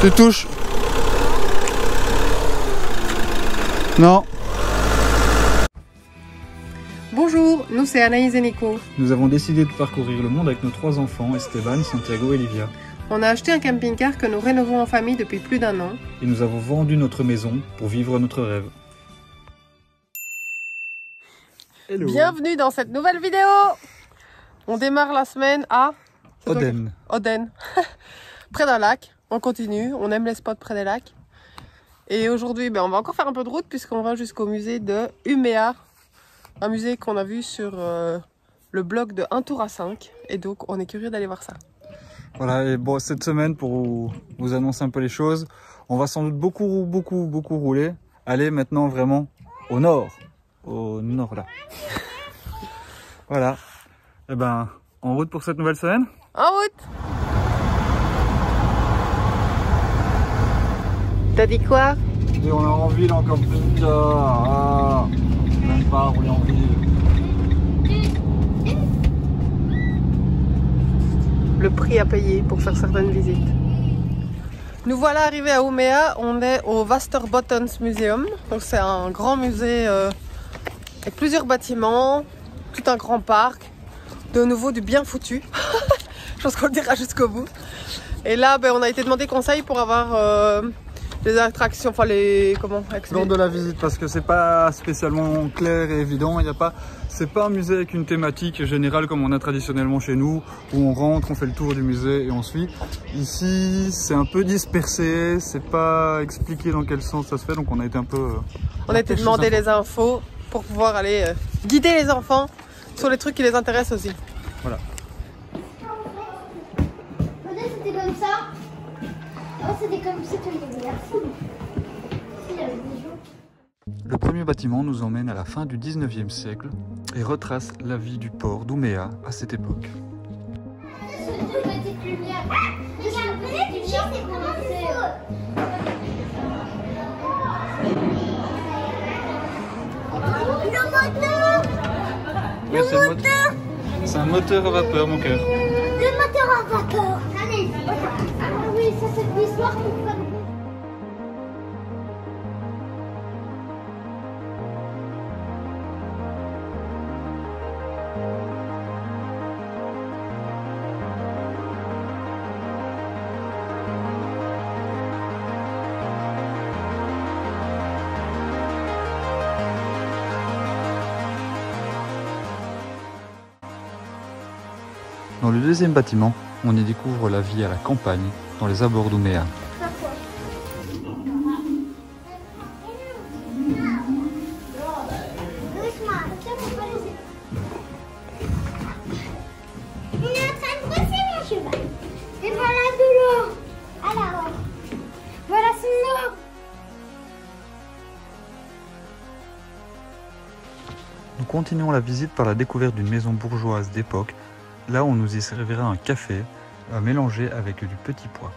Tu touches. Non. Bonjour, nous c'est Anaïs et Nico. Nous avons décidé de parcourir le monde avec nos 3 enfants, Esteban, Santiago et Livia. On a acheté un camping-car que nous rénovons en famille depuis plus d'1 an. Et nous avons vendu notre maison pour vivre notre rêve. Hello. Bienvenue dans cette nouvelle vidéo. On démarre la semaine à Oden. Oden. Près d'un lac. On continue, on aime les spots près des lacs. Et aujourd'hui, on va encore faire un peu de route puisqu'on va jusqu'au musée de Umeå. Un musée qu'on a vu sur le blog de 1 tour à 5. Et donc, on est curieux d'aller voir ça. Voilà, et bon, cette semaine, pour vous annoncer un peu les choses, on va sans doute beaucoup rouler. Aller maintenant vraiment au nord. Au nord, là. Voilà. Et ben, en route pour cette nouvelle semaine. En route! T'as dit quoi? Et on est en ville encore plus tard. Même pas rouler en ville. Le prix à payer pour faire certaines visites. Nous voilà arrivés à Umeå, on est au Västerbottens Museum. Donc c'est un grand musée avec plusieurs bâtiments, tout un grand parc, de nouveau du bien foutu. Je pense qu'on le dira jusqu'au bout. Et là on a été demandé conseil pour avoir les attractions, enfin les... comment expliquer ? Lors de la visite, parce que c'est pas spécialement clair et évident, il y a pas... C'est pas un musée avec une thématique générale comme on a traditionnellement chez nous, où on rentre, on fait le tour du musée et on suit. Ici, c'est un peu dispersé, c'est pas expliqué dans quel sens ça se fait, donc on a été un peu... on a été demander les infos pour pouvoir aller guider les enfants sur les trucs qui les intéressent aussi. Voilà. C'était comme ça. Oh, c'était comme ça, tu les garçons. Le premier bâtiment nous emmène à la fin du 19e siècle et retrace la vie du port d'Umeå à cette époque. C'est un moteur à vapeur, mon cœur. Le moteur à vapeur. Allez, ah oui, ça c'est l'histoire qu'on fait. Dans le deuxième bâtiment, on y découvre la vie à la campagne, dans les abords d'Umeå. On est en train de brosser mon cheval. Et voilà de l'eau. Alors, voilà son eau. Nous continuons la visite par la découverte d'une maison bourgeoise d'époque. Là, on nous y servira un café à mélanger avec du petit pois.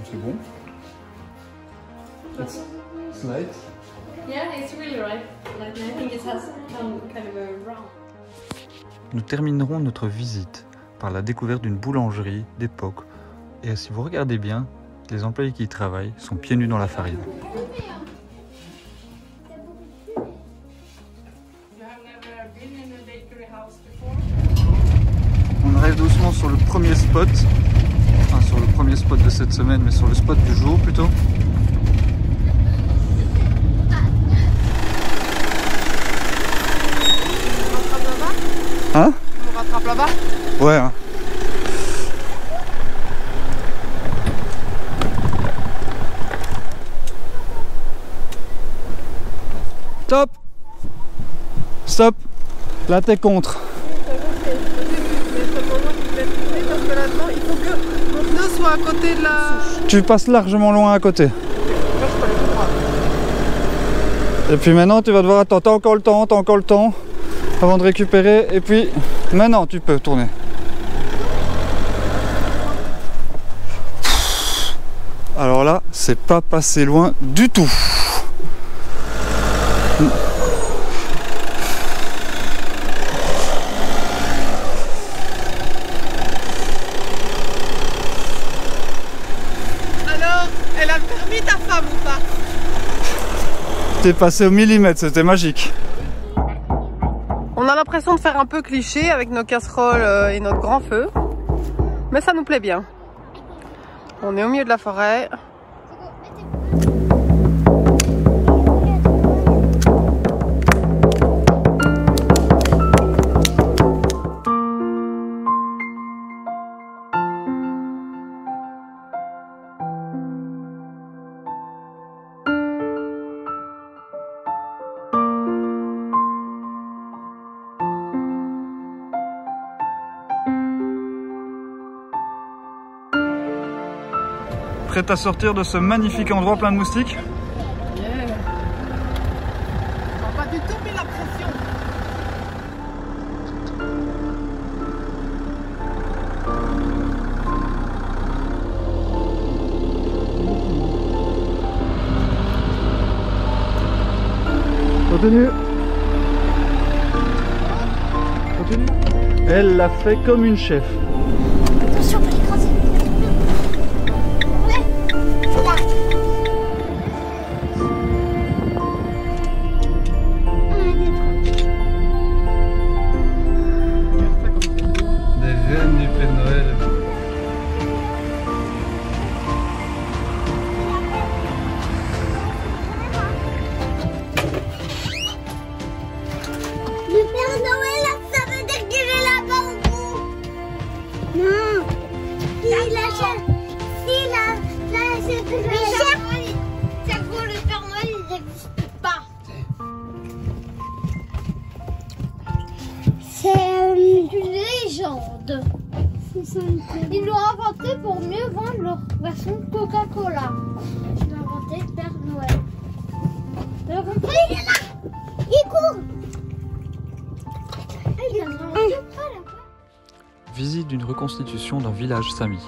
C'est bon. It's light. Yeah, it's really right. Like, I think it has kind of a round. Nous terminerons notre visite par la découverte d'une boulangerie d'époque. Et si vous regardez bien, les employés qui y travaillent sont pieds nus dans la farine. On arrive doucement sur le premier spot, enfin sur le premier spot de cette semaine, mais sur le spot du jour plutôt. Hein? On rattrape là-bas? Ouais. Hein. Stop! Stop! Là t'es contre. Parce que là-dedans, il faut que mon pneu soit à côté de la... Tu passes largement loin à côté. Et puis maintenant tu vas devoir attendre, t'as encore le temps avant de récupérer, et puis maintenant tu peux tourner. Alors là, c'est pas passé loin du tout. T'es passé au millimètre, c'était magique. On a l'impression de faire un peu cliché avec nos casseroles et notre grand feu. Mais ça nous plaît bien. On est au milieu de la forêt. Prête à sortir de ce magnifique endroit plein de moustiques? Yeah. On va pas du tout mis la pression. Continue. Continue. Elle l'a fait comme une chef. Attention, pas l'écraser. Ouais, c'est là. Des reines du Père Noël. Le Père Noël, ça veut dire qu'il est là-bas au bout. Non. Si la chaîne. Si la chaîne. C'est bon, le Père Noël, il n'existe pas. C'est une légende. Ils l'ont inventé pour mieux vendre leur version de Coca-Cola. Ils l'ont inventé le Père Noël. Il est là. Il court. Visite d'une reconstitution d'un village Sami.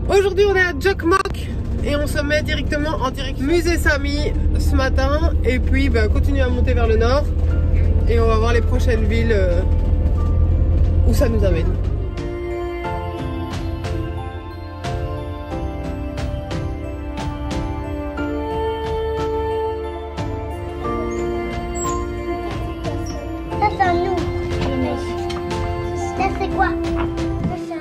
Aujourd'hui on est à Jokmok et on se met directement en direction musée Sami ce matin et puis continuer à monter vers le nord et on va voir les prochaines villes où ça nous amène. Ça c'est un nous. Ça c'est quoi? Ça c'est un...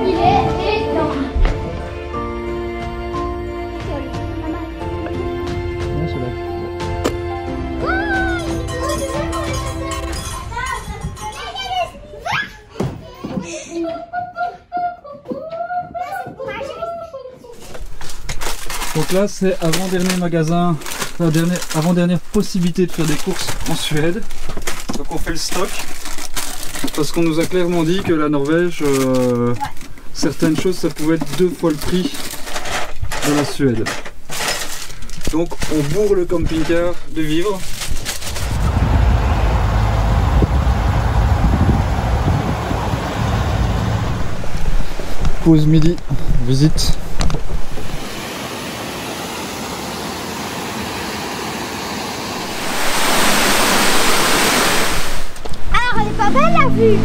Il est énorme. Donc là c'est avant-dernier magasin, avant-dernière possibilité de faire des courses en Suède. Donc on fait le stock. Parce qu'on nous a clairement dit que la Norvège, certaines choses ça pouvait être 2 fois le prix de la Suède. Donc on bourre le camping-car de vivres. Pause midi, visite. Alors, elle est pas belle la vue.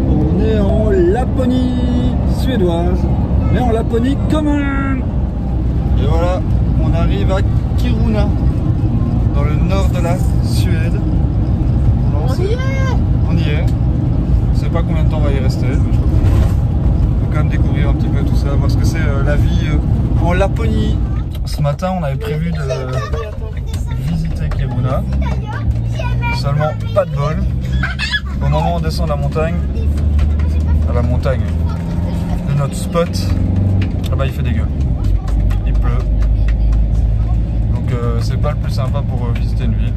On est en Laponie suédoise, mais en Laponie commune. Et voilà, on arrive à Kiruna, dans le nord de la Suède. On y est. On y est. Je sais pas combien de temps on va y rester, mais je crois qu'on peut quand même découvrir un petit peu tout ça, voir ce que c'est la vie en Laponie. Ce matin, on avait prévu de visiter Kiruna. Seulement pas de bol. Au moment où on descend la montagne, de notre spot, là-bas il fait dégueu. Il pleut. Donc c'est pas le plus sympa pour visiter une ville.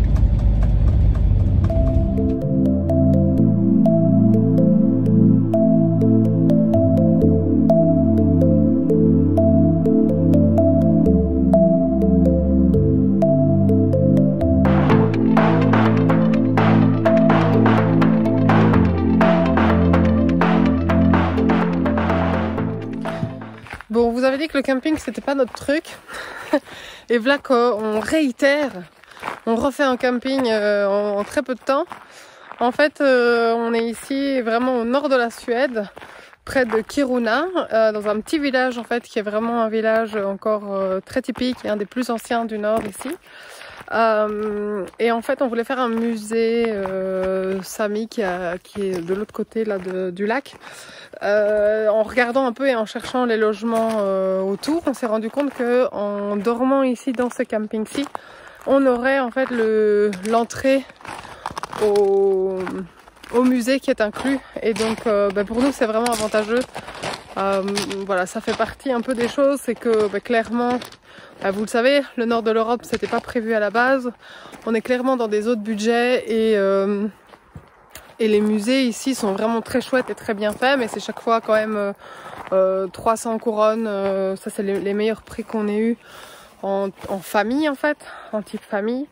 dit que le camping c'était pas notre truc. Et voilà qu'on réitère, on refait un camping en très peu de temps. En fait, on est ici vraiment au nord de la Suède, près de Kiruna, dans un petit village en fait qui est vraiment un village encore très typique et un des plus anciens du nord ici. Et en fait on voulait faire un musée Sami qui est de l'autre côté là, du lac. En regardant un peu et en cherchant les logements autour, on s'est rendu compte que en dormant ici dans ce camping-ci, on aurait en fait l'entrée au musée qui est inclus, et donc pour nous c'est vraiment avantageux. Voilà, ça fait partie un peu des choses, c'est que clairement, vous le savez, le nord de l'Europe c'était pas prévu à la base, on est clairement dans des autres budgets et les musées ici sont vraiment très chouettes et très bien faits, mais c'est chaque fois quand même 300 couronnes, ça c'est les meilleurs prix qu'on ait eu en famille en fait, en type famille.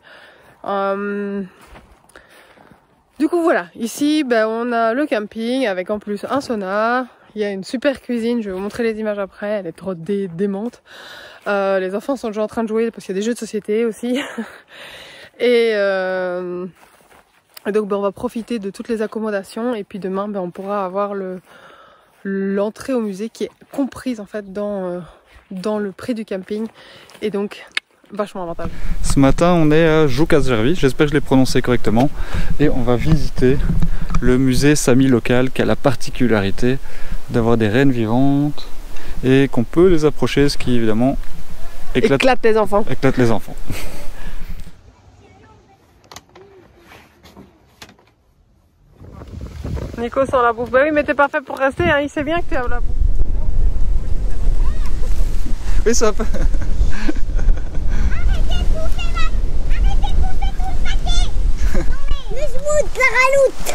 Du coup voilà, ici on a le camping avec en plus un sauna, il y a une super cuisine, je vais vous montrer les images après, elle est trop démente. Les enfants sont déjà en train de jouer parce qu'il y a des jeux de société aussi. Et donc on va profiter de toutes les accommodations et puis demain on pourra avoir l'entrée au musée qui est comprise en fait dans le prix du camping et donc vachement avantageux. Ce matin on est à Jukkasjärvi, j'espère que je l'ai prononcé correctement, et on va visiter le musée Sami local qui a la particularité d'avoir des rennes vivantes et qu'on peut les approcher, ce qui évidemment éclate les enfants. Éclate les enfants. Nico sans la bouffe. Bah oui, mais t'es pas fait pour rester, hein. Il sait bien que tu as la bouffe. Oui, ça peut.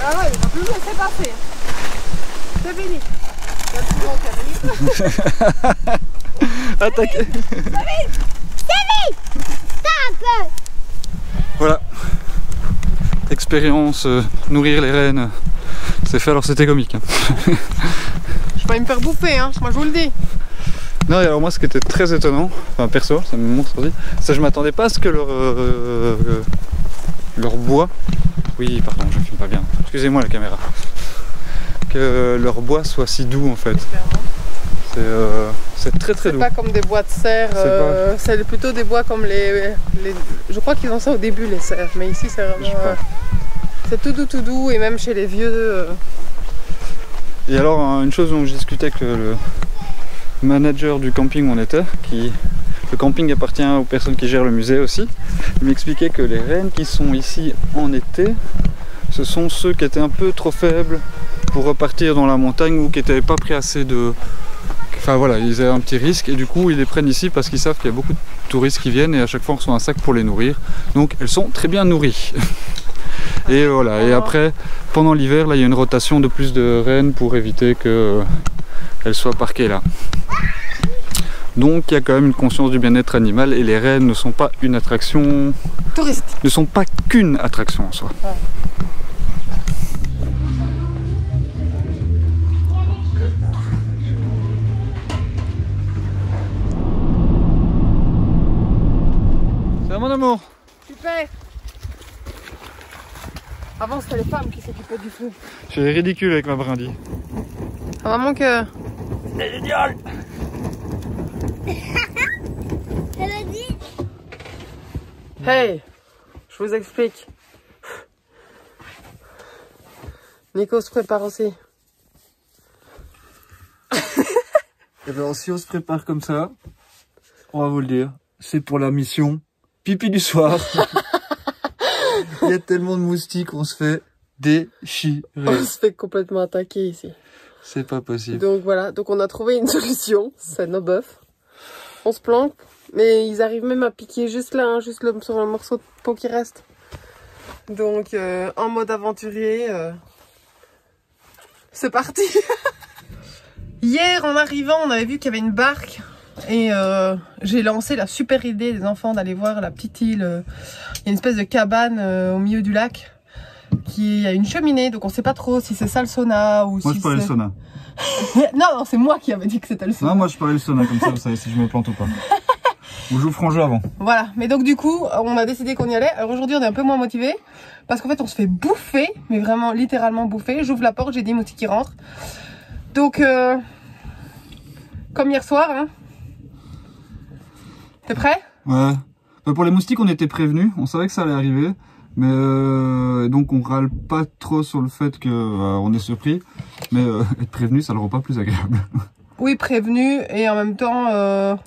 Ah ouais, il va plus laisser passer. C'est fini. Il y a le plus long qui arrive. Attaquez. Voilà. Expérience, nourrir les rennes. C'est fait, alors c'était comique. Hein. Je vais pas me faire bouffer, hein. Moi je vous le dis. Non, et alors moi ce qui était très étonnant, enfin perso, ça me montre aussi, c'est que je m'attendais pas à ce que leur bois, oui pardon je filme pas bien, excusez-moi la caméra, que leur bois soit si doux en fait. C'est très doux. C'est pas comme des bois de serre, c'est plutôt des bois comme les... Je crois qu'ils ont ça au début les serres, mais ici c'est vraiment... c'est tout doux et même chez les vieux... Et alors une chose dont je discutais avec le manager du camping où on était, le camping appartient aux personnes qui gèrent le musée aussi, il m'expliquait que les rennes qui sont ici en été, ce sont ceux qui étaient un peu trop faibles pour repartir dans la montagne ou qui n'étaient pas pris assez de... Enfin voilà, ils avaient un petit risque et du coup ils les prennent ici parce qu'ils savent qu'il y a beaucoup de touristes qui viennent et à chaque fois on reçoit un sac pour les nourrir. Donc elles sont très bien nourries. Et voilà, et après pendant l'hiver là il y a une rotation de plus de rennes pour éviter qu'elles soient parquées là. Donc il y a quand même une conscience du bien-être animal et les rennes ne sont pas une attraction touristique. Ne sont pas qu'une attraction en soi. Ouais. C'est mon amour. Super. Avant c'était les femmes qui s'occupaient du feu. J'ai ridicule avec ma brindille. Ah maman que... C'est génial. Elle a dit. Hey, je vous explique. Nico se prépare aussi. Et bien si on se prépare comme ça, on va vous le dire, c'est pour la mission pipi du soir. Il y a tellement de moustiques, on se fait déchirer. On se fait complètement attaquer ici. C'est pas possible. Donc voilà, donc on a trouvé une solution, c'est nos bœufs. On se planque, mais ils arrivent même à piquer juste là, hein, juste sur le morceau de peau qui reste. Donc en mode aventurier, c'est parti. Hier en arrivant, on avait vu qu'il y avait une barque et j'ai lancé la super idée des enfants d'aller voir la petite île. Il y a une espèce de cabane au milieu du lac. qui a une cheminée, donc on sait pas trop si c'est ça le sauna ou si c'est... Moi je parlais le sauna. Non, c'est moi qui avais dit que c'était le sauna. Non, moi je parlais le sauna, comme ça vous savez si je me plante ou pas. Ou je vous ferai en jeu avant. Voilà, mais donc du coup, on a décidé qu'on y allait. Alors aujourd'hui, on est un peu moins motivés parce qu'en fait, on se fait bouffer, mais vraiment littéralement bouffer. J'ouvre la porte, j'ai 10 moustiques qui rentrent. Donc, comme hier soir, hein. T'es prêt? Ouais. Pour les moustiques, on était prévenus, on savait que ça allait arriver. Mais donc on râle pas trop sur le fait que on est surpris, mais être prévenu ça le rend pas plus agréable. Oui, prévenu, et en même temps,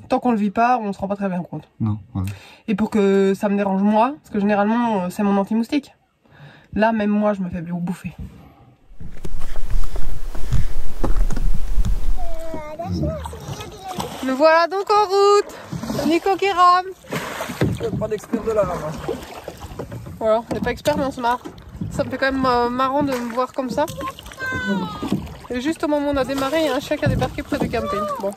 tant qu'on le vit pas, on se rend pas très bien compte. Non, ouais. Et pour que ça me dérange moi, parce que généralement c'est mon anti-moustique. Là même moi je me fais bouffer. Me voilà donc en route. Nico qui rame. Pas d'expert de la rame. Voilà, on n'est pas expert mais on se marre. Ça me fait quand même marrant de me voir comme ça. Et juste au moment où on a démarré, il y a un chien qui a débarqué près du camping. Bon.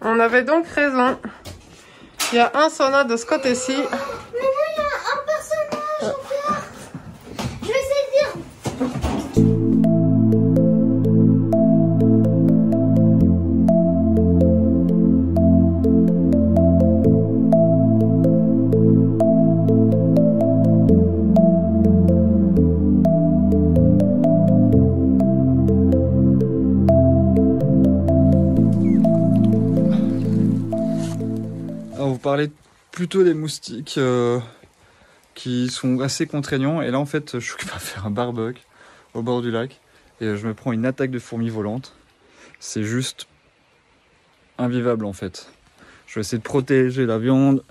On avait donc raison. Il y a un sauna de ce côté-ci. Mais non, il y a un personnage en fait. Je vais essayer de dire. Alors, vous parlez plutôt des moustiques qui sont assez contraignants. Et là, en fait, je suis pas faire un barbecue au bord du lac et je me prends une attaque de fourmis volantes. C'est juste invivable en fait. Je vais essayer de protéger la viande.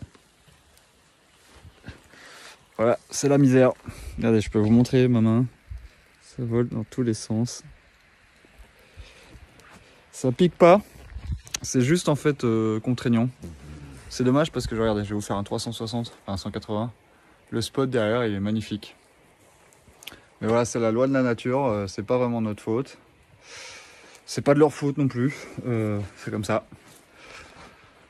Voilà, c'est la misère. Regardez, je peux vous montrer ma main. Ça vole dans tous les sens. Ça pique pas. C'est juste en fait contraignant. C'est dommage parce que regardez, je vais vous faire un 360, enfin un 180. Le spot derrière il est magnifique. Mais voilà, c'est la loi de la nature, c'est pas vraiment notre faute. C'est pas de leur faute non plus, c'est comme ça.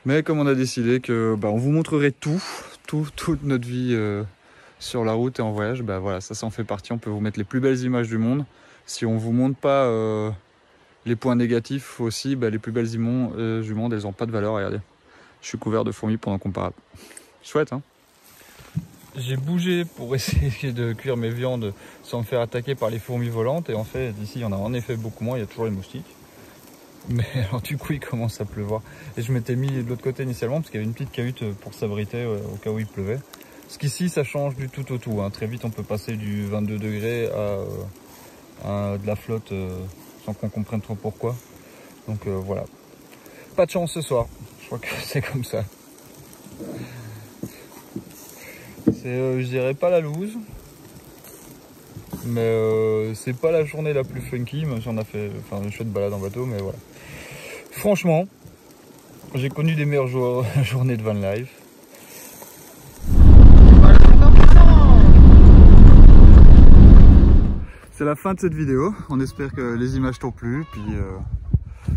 Mais comme on a décidé que on vous montrerait toute notre vie sur la route et en voyage, voilà, ça en fait partie. On peut vous mettre les plus belles images du monde. Si on vous montre pas les points négatifs aussi, les plus belles images du monde, elles n'ont pas de valeur. Regardez, je suis couvert de fourmis pendant qu'on parle. Chouette, hein? J'ai bougé pour essayer de cuire mes viandes sans me faire attaquer par les fourmis volantes. Et en fait, ici, il y en a en effet beaucoup moins. Il y a toujours les moustiques. Mais alors du coup, il commence à pleuvoir. Et je m'étais mis de l'autre côté initialement parce qu'il y avait une petite cahute pour s'abriter au cas où il pleuvait. Parce qu'ici, ça change du tout au tout. Hein. Très vite, on peut passer du 22 degrés à de la flotte sans qu'on comprenne trop pourquoi. Donc voilà. Pas de chance ce soir. Je crois que c'est comme ça. C'est, je dirais pas la loose, mais c'est pas la journée la plus funky, même si on a fait une chouette balade en bateau, mais voilà. Franchement, j'ai connu des meilleures journées de van life. C'est la fin de cette vidéo, on espère que les images t'ont plu, puis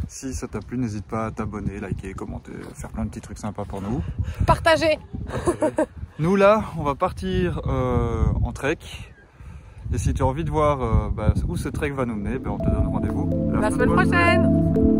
si ça t'a plu, n'hésite pas à t'abonner, liker, commenter, faire plein de petits trucs sympas pour nous. Partagez. Nous là, on va partir en trek. Et si tu as envie de voir où ce trek va nous mener, on te donne rendez-vous la semaine prochaine.